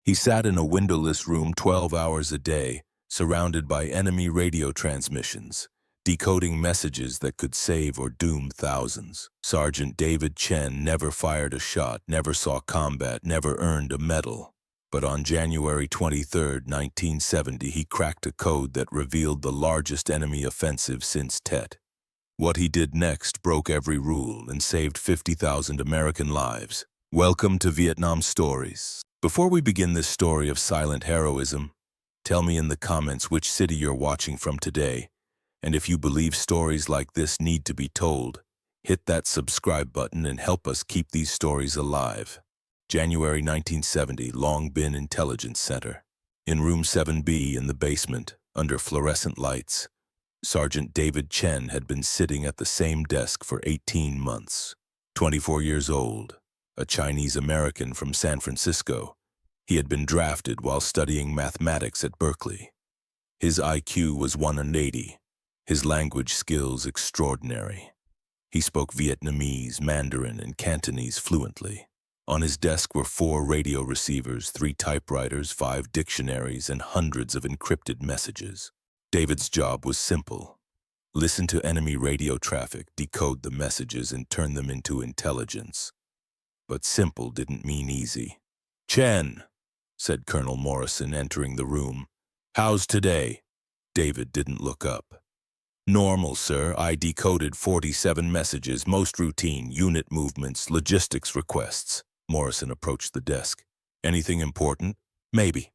He sat in a windowless room 12 hours a day, surrounded by enemy radio transmissions, decoding messages that could save or doom thousands. Sergeant David Chen never fired a shot, never saw combat, never earned a medal. But on January 23, 1970, he cracked a code that revealed the largest enemy offensive since Tet. What he did next broke every rule and saved 50,000 American lives. Welcome to Vietnam Stories. Before we begin this story of silent heroism, tell me in the comments which city you're watching from today. And if you believe stories like this need to be told, hit that subscribe button and help us keep these stories alive. January 1970, Long Bin Intelligence Center. In room 7B in the basement, under fluorescent lights, Sergeant David Chen had been sitting at the same desk for 18 months. 24 years old, a Chinese American from San Francisco, he had been drafted while studying mathematics at Berkeley. His IQ was 180, his language skills extraordinary. He spoke Vietnamese, Mandarin, and Cantonese fluently. On his desk were 4 radio receivers, 3 typewriters, 5 dictionaries, and hundreds of encrypted messages. David's job was simple. Listen to enemy radio traffic, decode the messages, and turn them into intelligence. But simple didn't mean easy. "Chen," said Colonel Morrison, entering the room. "How's today?" David didn't look up. "Normal, sir. I decoded 47 messages, most routine, unit movements, logistics requests." Morrison approached the desk. "Anything important?" "Maybe.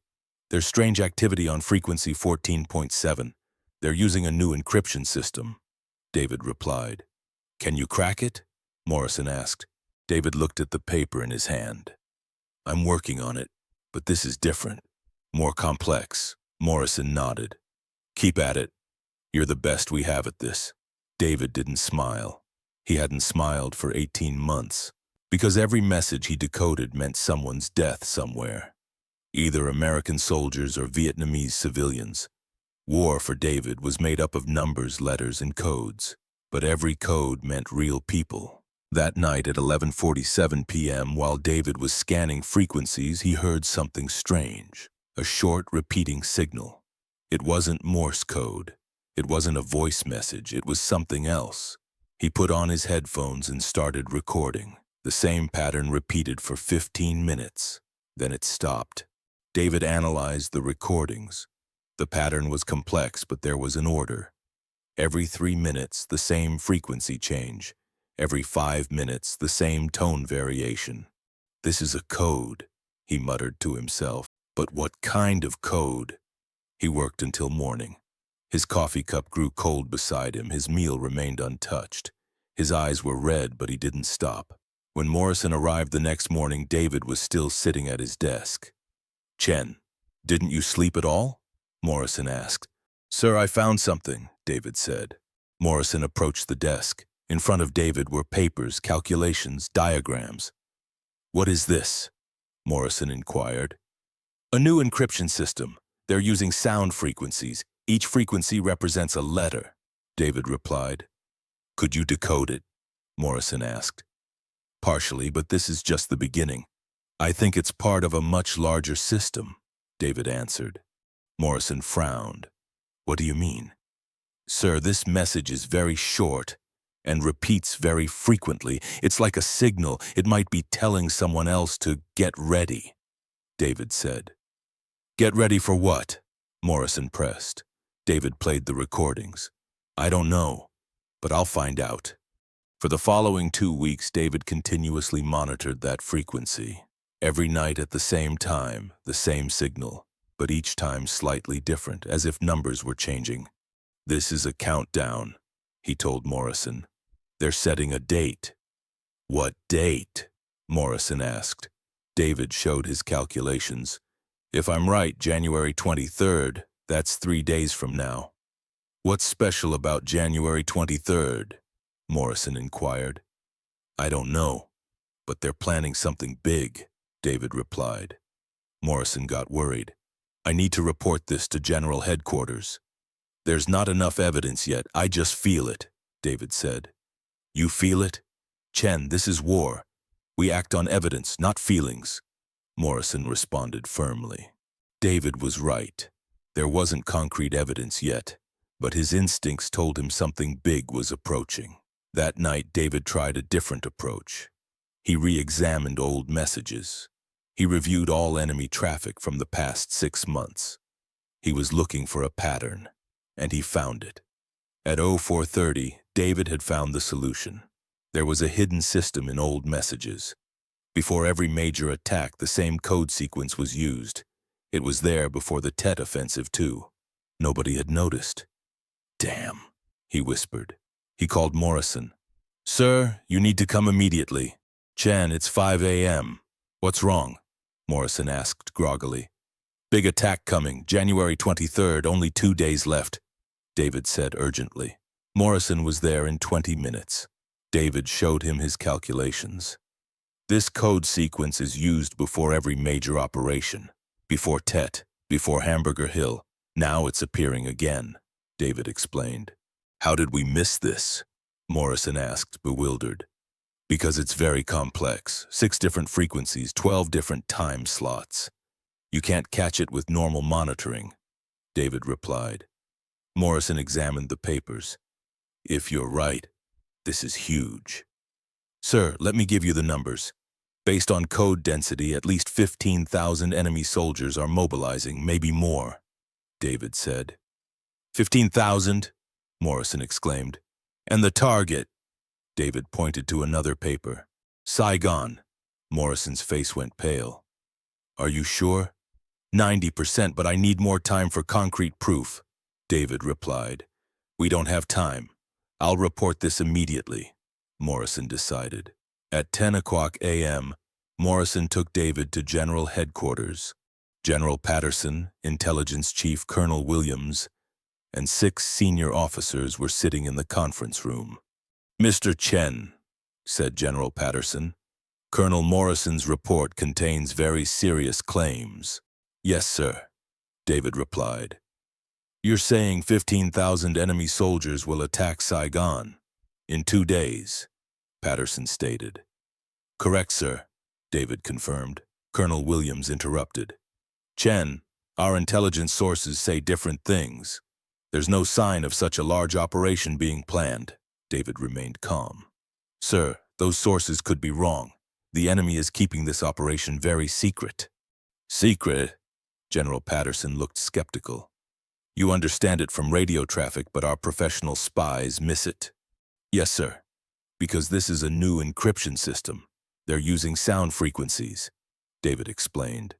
There's strange activity on frequency 14.7. They're using a new encryption system," David replied. "Can you crack it?" Morrison asked. David looked at the paper in his hand. "I'm working on it, but this is different, more complex." Morrison nodded. "Keep at it. You're the best we have at this." David didn't smile. He hadn't smiled for 18 months, because every message he decoded meant someone's death somewhere. Either American soldiers or Vietnamese civilians. War for David was made up of numbers, letters, and codes, but every code meant real people. That night at 11:47 p.m., while David was scanning frequencies, he heard something strange, a short, repeating signal. It wasn't Morse code. It wasn't a voice message. It was something else. He put on his headphones and started recording. The same pattern repeated for 15 minutes. Then it stopped. David analyzed the recordings. The pattern was complex, but there was an order. Every 3 minutes, the same frequency change. Every 5 minutes, the same tone variation. "This is a code," he muttered to himself. But what kind of code? He worked until morning. His coffee cup grew cold beside him. His meal remained untouched. His eyes were red, but he didn't stop. When Morrison arrived the next morning, David was still sitting at his desk. "Chen, didn't you sleep at all?" Morrison asked. "Sir, I found something," David said. Morrison approached the desk. In front of David were papers, calculations, diagrams. "What is this?" Morrison inquired. "A new encryption system. They're using sound frequencies. Each frequency represents a letter," David replied. "Could you decode it?" Morrison asked. "Partially, but this is just the beginning. I think it's part of a much larger system," David answered. Morrison frowned. "What do you mean?" "Sir, this message is very short and repeats very frequently. It's like a signal. It might be telling someone else to get ready," David said. "Get ready for what?" Morrison pressed. David played the recordings. "I don't know, but I'll find out." For the following 2 weeks, David continuously monitored that frequency. Every night at the same time, the same signal, but each time slightly different, as if numbers were changing. "This is a countdown," he told Morrison. "They're setting a date." "What date?" Morrison asked. David showed his calculations. "If I'm right, January 23rd, that's 3 days from now." "What's special about January 23rd? Morrison inquired. "I don't know, but they're planning something big," David replied. Morrison got worried. "I need to report this to General Headquarters." "There's not enough evidence yet. I just feel it," David said. "You feel it? Chen, this is war. We act on evidence, not feelings." Morrison responded firmly. David was right. There wasn't concrete evidence yet, but his instincts told him something big was approaching. That night, David tried a different approach. He re-examined old messages. He reviewed all enemy traffic from the past 6 months. He was looking for a pattern, and he found it. At 0430, David had found the solution. There was a hidden system in old messages. Before every major attack, the same code sequence was used. It was there before the Tet offensive, too. Nobody had noticed. "Damn," he whispered. He called Morrison. "Sir, you need to come immediately." "Chen, it's 5 a.m. What's wrong?" Morrison asked groggily. "Big attack coming, January 23rd, only 2 days left," David said urgently. Morrison was there in 20 minutes. David showed him his calculations. "This code sequence is used before every major operation. Before Tet, before Hamburger Hill. Now it's appearing again," David explained. "How did we miss this?" Morrison asked, bewildered. "Because it's very complex. 6 different frequencies, 12 different time slots. You can't catch it with normal monitoring," David replied. Morrison examined the papers. "If you're right, this is huge." "Sir, let me give you the numbers. Based on code density, at least 15,000 enemy soldiers are mobilizing, maybe more," David said. 15,000? Morrison exclaimed. "And the target?" David pointed to another paper. "Saigon." Morrison's face went pale. "Are you sure?" 90%, but I need more time for concrete proof," David replied. "We don't have time. I'll report this immediately," Morrison decided. At 10 o'clock a.m., Morrison took David to General Headquarters. General Patterson, Intelligence Chief Colonel Williams, and 6 senior officers were sitting in the conference room. "Mr. Chen," said General Patterson, "Colonel Morrison's report contains very serious claims." "Yes, sir," David replied. "You're saying 15,000 enemy soldiers will attack Saigon in 2 days," Patterson stated. "Correct, sir," David confirmed. Colonel Williams interrupted. "Chen, our intelligence sources say different things. There's no sign of such a large operation being planned." David remained calm. "Sir, those sources could be wrong. The enemy is keeping this operation very secret." "Secret?" General Patterson looked skeptical. "You understand it from radio traffic, but our professional spies miss it." "Yes, sir. Because this is a new encryption system. They're using sound frequencies," David explained.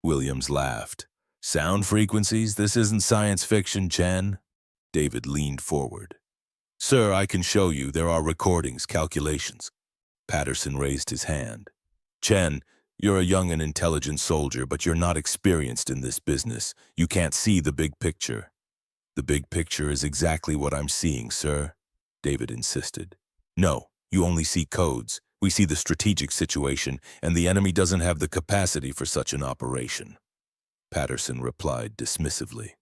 Williams laughed. "Sound frequencies? This isn't science fiction, Chen." David leaned forward. "Sir, I can show you. There are recordings, calculations." Patterson raised his hand. "Chen, you're a young and intelligent soldier, but you're not experienced in this business. You can't see the big picture." "The big picture is exactly what I'm seeing, sir," David insisted. "No, you only see codes. We see the strategic situation, and the enemy doesn't have the capacity for such an operation," Patterson replied dismissively.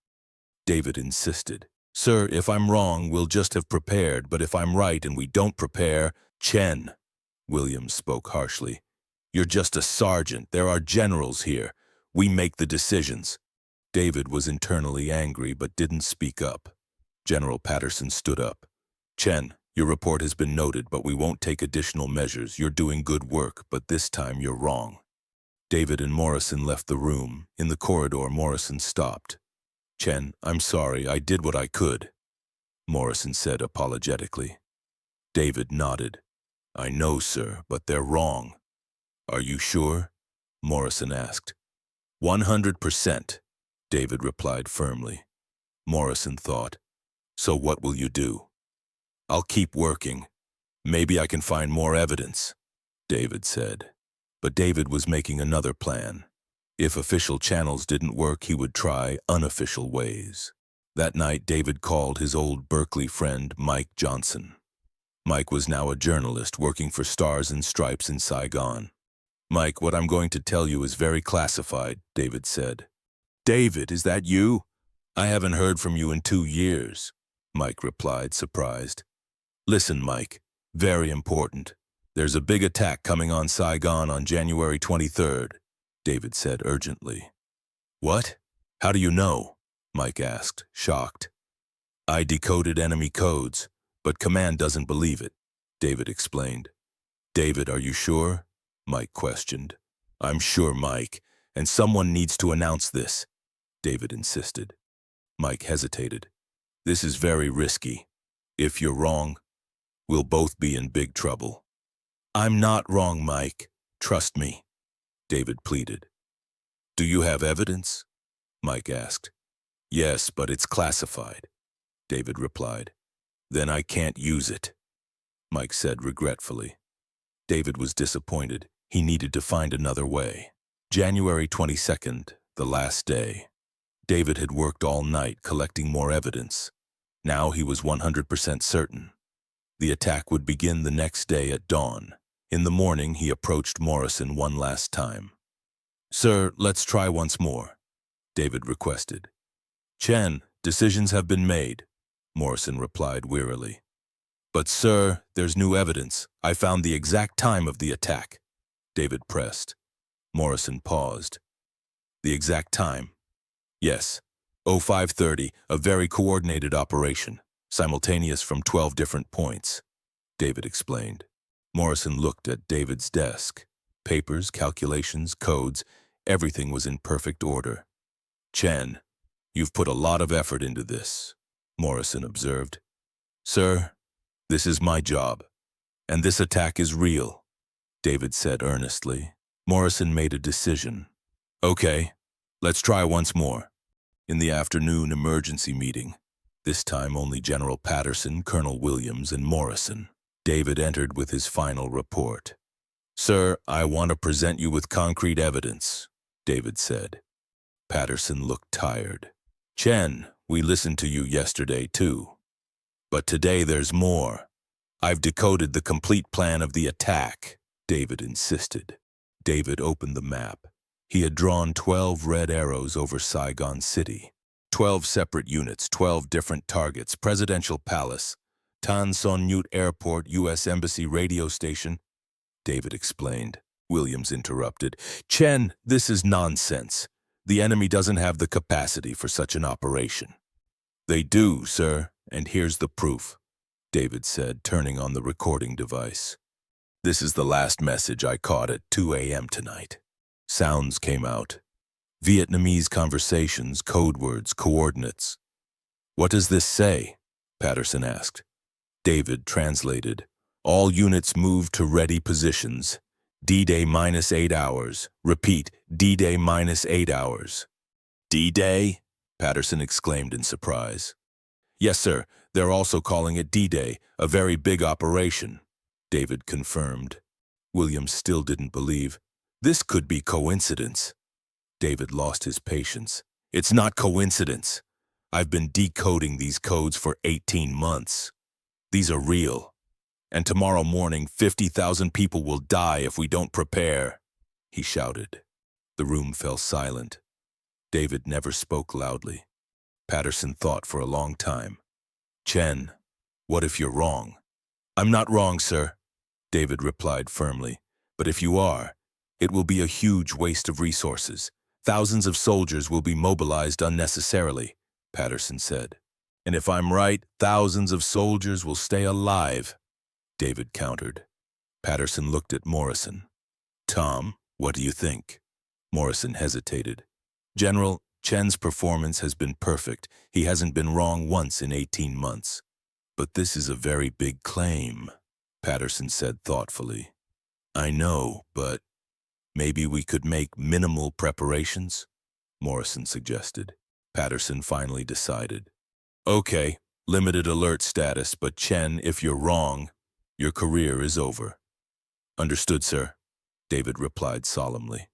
David insisted. "Sir, if I'm wrong, we'll just have prepared, but if I'm right and we don't prepare—" "Chen," Williams spoke harshly, "you're just a sergeant. There are generals here. We make the decisions." David was internally angry but didn't speak up. General Patterson stood up. "Chen, your report has been noted, but we won't take additional measures. You're doing good work, but this time you're wrong." David and Morrison left the room. In the corridor, Morrison stopped. "Chen, I'm sorry. I did what I could," Morrison said apologetically. David nodded. "I know, sir, but they're wrong." "Are you sure?" Morrison asked. 100%, David replied firmly. Morrison thought, "So what will you do?" "I'll keep working. Maybe I can find more evidence," David said. But David was making another plan. If official channels didn't work, he would try unofficial ways. That night, David called his old Berkeley friend, Mike Johnson. Mike was now a journalist working for Stars and Stripes in Saigon. "Mike, what I'm going to tell you is very classified," David said. "David, is that you? I haven't heard from you in 2 years," Mike replied, surprised. "Listen, Mike, very important. There's a big attack coming on Saigon on January 23rd. David said urgently. What? How do you know? Mike asked, shocked. I decoded enemy codes, but command doesn't believe it, David explained. David, are you sure? Mike questioned. I'm sure, Mike, and someone needs to announce this, David insisted. Mike hesitated. This is very risky. If you're wrong, we'll both be in big trouble. I'm not wrong, Mike. Trust me, David pleaded. Do you have evidence? Mike asked. Yes, but it's classified, David replied. Then I can't use it, Mike said regretfully. David was disappointed. He needed to find another way. January 22nd, the last day. David had worked all night collecting more evidence. Now he was 100% certain. The attack would begin the next day at dawn. In the morning, he approached Morrison one last time. Sir, let's try once more, David requested. Chen, decisions have been made, Morrison replied wearily. But sir, there's new evidence. I found the exact time of the attack, David pressed. Morrison paused. The exact time? Yes, 0530, a very coordinated operation, simultaneous from 12 different points, David explained. Morrison looked at David's desk. Papers, calculations, codes, everything was in perfect order. Chen, you've put a lot of effort into this, Morrison observed. Sir, this is my job, and this attack is real, David said earnestly. Morrison made a decision. Okay, let's try once more. In the afternoon emergency meeting, this time only General Patterson, Colonel Williams, and Morrison, David entered with his final report. Sir, I want to present you with concrete evidence, David said. Patterson looked tired. Chen, we listened to you yesterday too. But today there's more. I've decoded the complete plan of the attack, David insisted. David opened the map. He had drawn 12 red arrows over Saigon City. 12 separate units, 12 different targets, Presidential Palace, Tan Son Nhut Airport, U.S. Embassy radio station, David explained. Williams interrupted. Chen, this is nonsense. The enemy doesn't have the capacity for such an operation. They do, sir, and here's the proof, David said, turning on the recording device. This is the last message I caught at 2 a.m. tonight. Sounds came out. Vietnamese conversations, code words, coordinates. What does this say? Patterson asked. David translated. All units move to ready positions. D-Day minus 8 hours. Repeat, D-Day minus 8 hours. D-Day? Patterson exclaimed in surprise. Yes, sir. They're also calling it D-Day, a very big operation, David confirmed. Williams still didn't believe. This could be coincidence. David lost his patience. It's not coincidence. I've been decoding these codes for 18 months. These are real. And tomorrow morning, 50,000 people will die if we don't prepare, he shouted. The room fell silent. David never spoke loudly. Patterson thought for a long time. Chen, what if you're wrong? I'm not wrong, sir, David replied firmly. But if you are, it will be a huge waste of resources. Thousands of soldiers will be mobilized unnecessarily, Patterson said. And if I'm right, thousands of soldiers will stay alive, David countered. Patterson looked at Morrison. Tom, what do you think? Morrison hesitated. General, Chen's performance has been perfect. He hasn't been wrong once in 18 months. But this is a very big claim, Patterson said thoughtfully. I know, but maybe we could make minimal preparations, Morrison suggested. Patterson finally decided. Okay, limited alert status, but Chen, if you're wrong, your career is over. Understood, sir, David replied solemnly.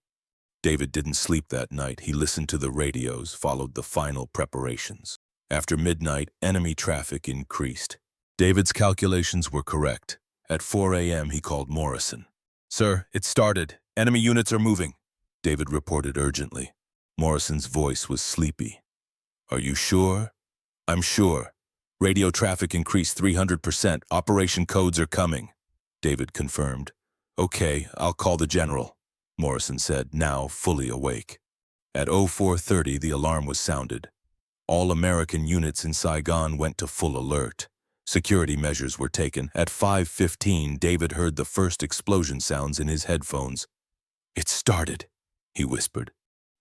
David didn't sleep that night. He listened to the radios, followed the final preparations. After midnight, enemy traffic increased. David's calculations were correct. At 4 a.m., he called Morrison. Sir, it started. Enemy units are moving, David reported urgently. Morrison's voice was sleepy. Are you sure? I'm sure. Radio traffic increased 300%. Operation codes are coming, David confirmed. Okay, I'll call the general, Morrison said, now fully awake. At 04:30, the alarm was sounded. All American units in Saigon went to full alert. Security measures were taken. At 5:15, David heard the first explosion sounds in his headphones. "It started," he whispered.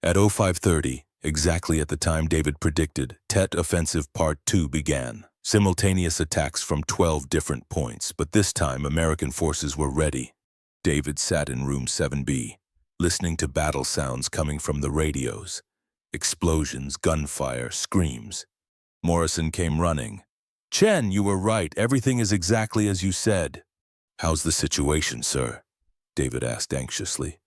At 05:30, exactly at the time David predicted, Tet Offensive Part 2 began. Simultaneous attacks from 12 different points, but this time American forces were ready. David sat in room 7B, listening to battle sounds coming from the radios. Explosions, gunfire, screams. Morrison came running. "Chen, you were right. Everything is exactly as you said." "How's the situation, sir?" David asked anxiously.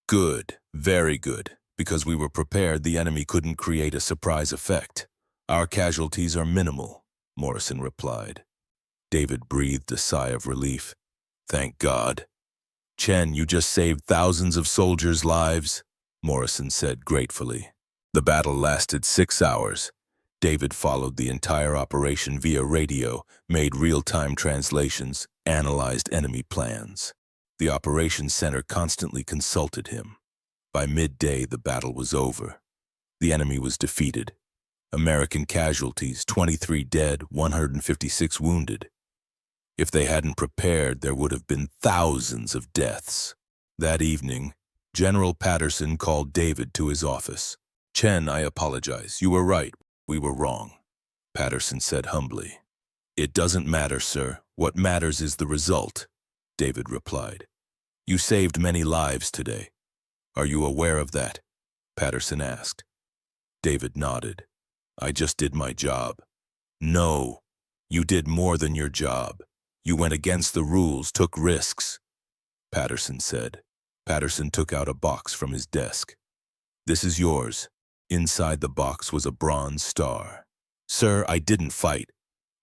"Good, very good. Because we were prepared, the enemy couldn't create a surprise effect. Our casualties are minimal," Morrison replied. David breathed a sigh of relief. "Thank God." "Chen, you just saved thousands of soldiers' lives," Morrison said gratefully. The battle lasted 6 hours. David followed the entire operation via radio, made real-time translations, analyzed enemy plans. The operations center constantly consulted him. By midday, the battle was over. The enemy was defeated. American casualties, 23 dead, 156 wounded. If they hadn't prepared, there would have been thousands of deaths. That evening, General Patterson called David to his office. "Chen, I apologize. You were right. We were wrong," Patterson said humbly. "It doesn't matter, sir. What matters is the result," David replied. "You saved many lives today. Are you aware of that?" Patterson asked. David nodded. "I just did my job." "No, you did more than your job. You went against the rules, took risks," Patterson said. Patterson took out a box from his desk. "This is yours." Inside the box was a bronze star. "Sir, I didn't fight,"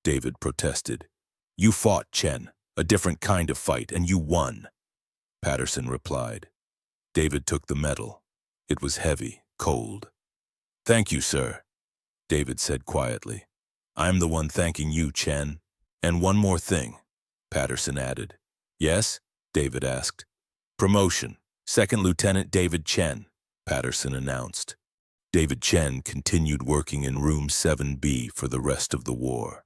David protested. "You fought, Chen, a different kind of fight, and you won," Patterson replied. David took the medal. It was heavy, cold. "Thank you, sir," David said quietly. "I'm the one thanking you, Chen. And one more thing," Patterson added. "Yes?" David asked. "Promotion. Second Lieutenant David Chen," Patterson announced. David Chen continued working in room 7B for the rest of the war.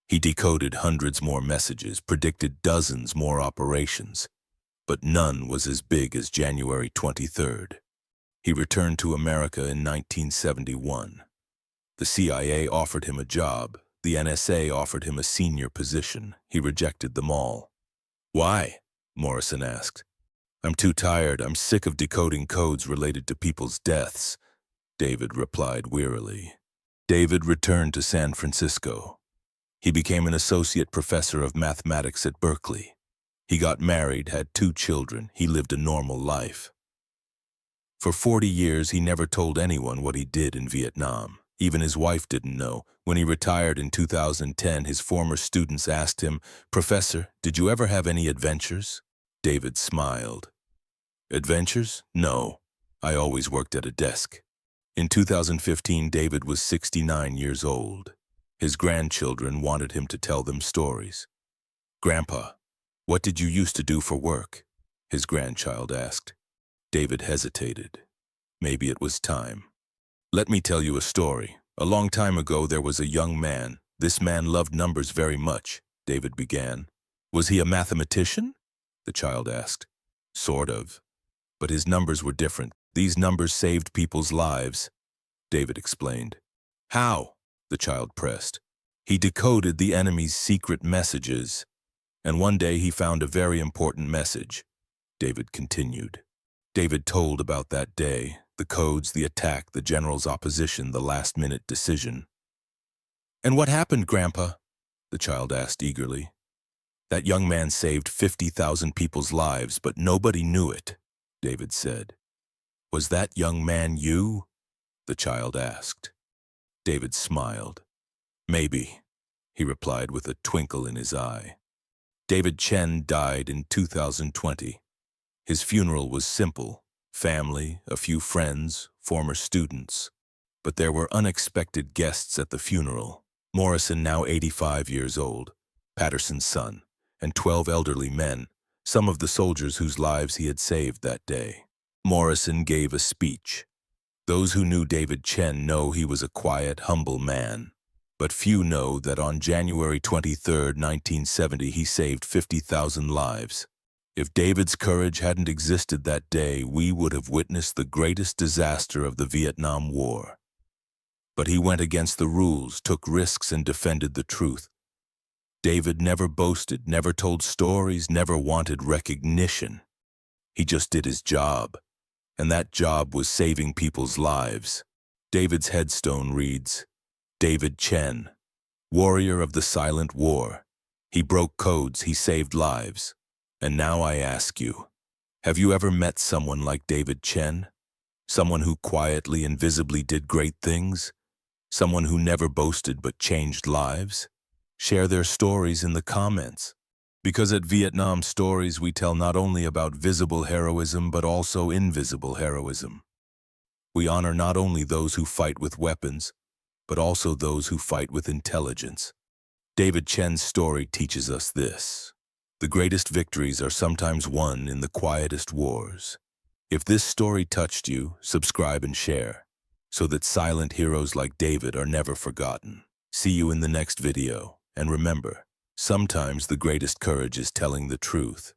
He decoded hundreds more messages, predicted dozens more operations, but none was as big as January 23rd. He returned to America in 1971. The CIA offered him a job. The NSA offered him a senior position. He rejected them all. "Why?" Morrison asked. "I'm too tired. I'm sick of decoding codes related to people's deaths," David replied wearily. David returned to San Francisco. He became an associate professor of mathematics at Berkeley. He got married, had 2 children. He lived a normal life. For 40 years, he never told anyone what he did in Vietnam. Even his wife didn't know. When he retired in 2010, his former students asked him, "Professor, did you ever have any adventures?" David smiled. "Adventures? No. I always worked at a desk." In 2015, David was 69 years old. His grandchildren wanted him to tell them stories. "Grandpa, what did you used to do for work?" his grandchild asked. David hesitated. Maybe it was time. "Let me tell you a story. A long time ago, there was a young man. This man loved numbers very much," David began. "Was he a mathematician?" the child asked. "Sort of. But his numbers were different. These numbers saved people's lives," David explained. "How?" the child pressed. "He decoded the enemy's secret messages. And one day he found a very important message," David continued. David told about that day, the codes, the attack, the general's opposition, the last-minute decision. "And what happened, Grandpa?" the child asked eagerly. "That young man saved 50,000 people's lives, but nobody knew it," David said. "Was that young man you?" the child asked. David smiled. "Maybe," he replied with a twinkle in his eye. David Chen died in 2020. His funeral was simple. Family, a few friends, former students. But there were unexpected guests at the funeral. Morrison, now 85 years old, Patterson's son, and 12 elderly men, some of the soldiers whose lives he had saved that day. Morrison gave a speech. Those who knew David Chen know he was a quiet, humble man. But few know that on January 23, 1970, he saved 50,000 lives. If David's courage hadn't existed that day, we would have witnessed the greatest disaster of the Vietnam War. But he went against the rules, took risks, and defended the truth. David never boasted, never told stories, never wanted recognition. He just did his job, and that job was saving people's lives. David's headstone reads, David Chen, warrior of the silent war. He broke codes, he saved lives. And now I ask you, have you ever met someone like David Chen? Someone who quietly and visibly did great things? Someone who never boasted but changed lives? Share their stories in the comments. Because at Vietnam Stories we tell not only about visible heroism but also invisible heroism. We honor not only those who fight with weapons, but also those who fight with intelligence. David Chen's story teaches us this. The greatest victories are sometimes won in the quietest wars. If this story touched you, subscribe and share, so that silent heroes like David are never forgotten. See you in the next video, and remember, sometimes the greatest courage is telling the truth.